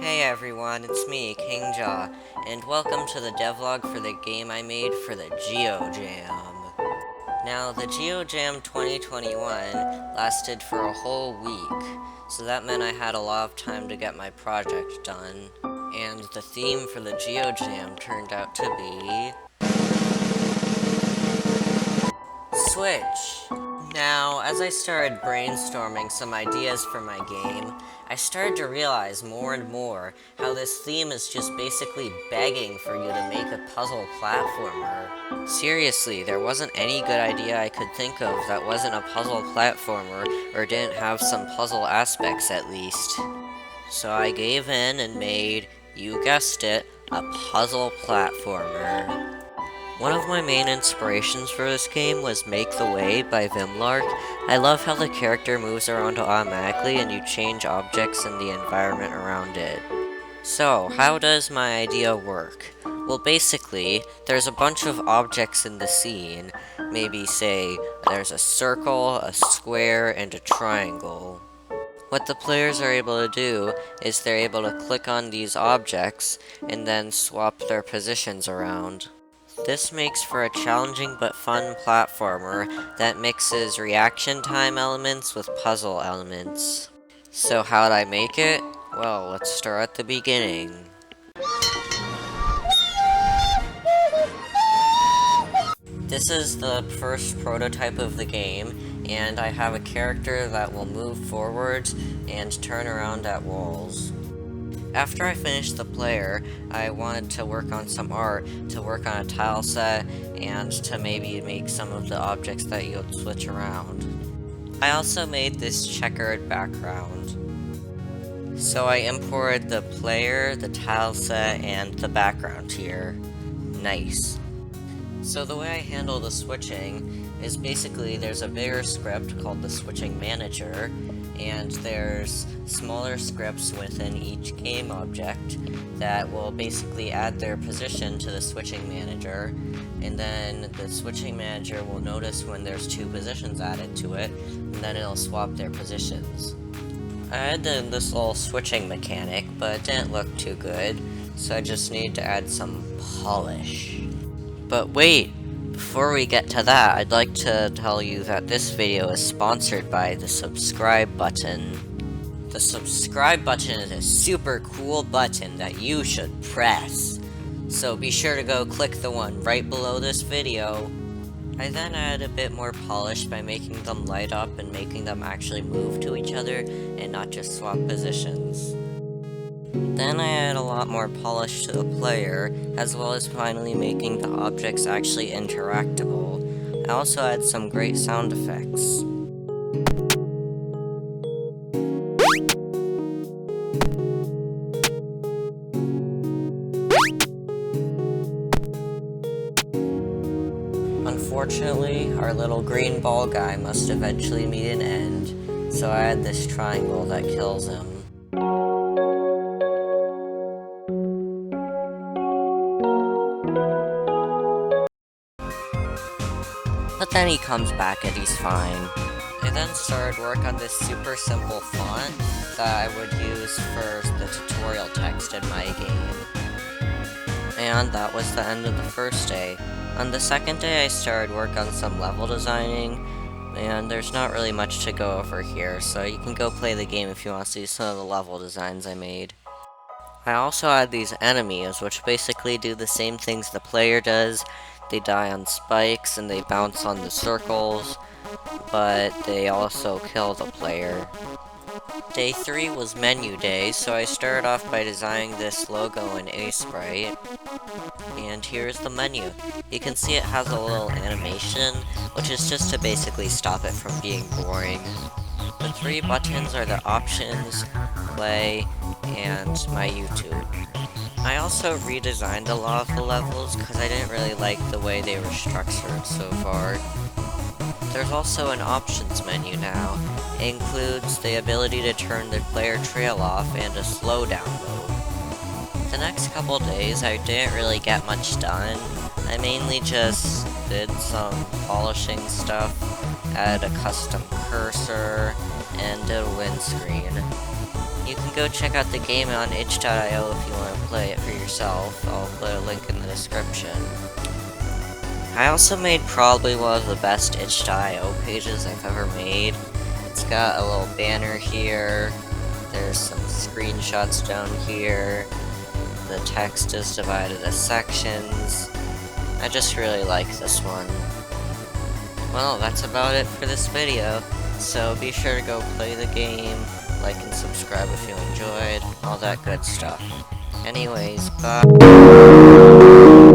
Hey everyone, it's me, King Jaw, and welcome to the devlog for the game I made for the GeoJam. Now, the GeoJam 2021 lasted for a whole week, so that meant I had a lot of time to get my project done. And the theme for the GeoJam turned out to be Switch. Now, as I started brainstorming some ideas for my game, I started to realize more and more how this theme is just basically begging for you to make a puzzle platformer. Seriously, there wasn't any good idea I could think of that wasn't a puzzle platformer or didn't have some puzzle aspects at least. So I gave in and made, you guessed it, a puzzle platformer. One of my main inspirations for this game was Make the Way by Vimlark. I love how the character moves around automatically and you change objects in the environment around it. So, how does my idea work? Well, basically, there's a bunch of objects in the scene. Maybe say, there's a circle, a square, and a triangle. What the players are able to do is they're able to click on these objects and then swap their positions around. This makes for a challenging but fun platformer that mixes reaction time elements with puzzle elements. So how'd I make it? Well, let's start at the beginning. This is the first prototype of the game, and I have a character that will move forwards and turn around at walls. After I finished the player, I wanted to work on some art, to work on a tile set, and to maybe make some of the objects that you would switch around. I also made this checkered background. So I imported the player, the tile set, and the background here. Nice. So the way I handle the switching is basically there's a bigger script called the switching manager, and there's smaller scripts within each game object that will basically add their position to the switching manager, and then the switching manager will notice when there's two positions added to it, and then it'll swap their positions. I added this little switching mechanic, but it didn't look too good, so I just need to add some polish. But wait! Before we get to that, I'd like to tell you that this video is sponsored by the subscribe button. The subscribe button is a super cool button that you should press. So be sure to go click the one right below this video. I then add a bit more polish by making them light up and making them actually move to each other and not just swap positions. Then I add a lot more polish to the player, as well as finally making the objects actually interactable. I also add some great sound effects. Unfortunately, our little green ball guy must eventually meet an end, so I add this triangle that kills him. But then he comes back and he's fine. I then started work on this super simple font that I would use for the tutorial text in my game. And that was the end of the first day. On the second day I started work on some level designing, and there's not really much to go over here, so you can go play the game if you want to see some of the level designs I made. I also add these enemies, which basically do the same things the player does. They die on spikes and they bounce on the circles, but they also kill the player. Day 3 was menu day, so I started off by designing this logo in Aseprite. And here's the menu. You can see it has a little animation, which is just to basically stop it from being boring. The 3 buttons are the options, play, and my YouTube. I also redesigned a lot of the levels because I didn't really like the way they were structured so far. There's also an options menu now. It includes the ability to turn the player trail off and a slowdown mode. The next couple days I didn't really get much done. I mainly just did some polishing stuff, added a custom cursor, and did a windscreen. You can go check out the game on itch.io if you want to play it for yourself. I'll put a link in the description. I also made probably one of the best itch.io pages I've ever made. It's got a little banner here, there's some screenshots down here, the text is divided as sections. I just really like this one. Well, that's about it for this video, so be sure to go play the game, like and subscribe if you enjoyed, all that good stuff. Anyways, bye!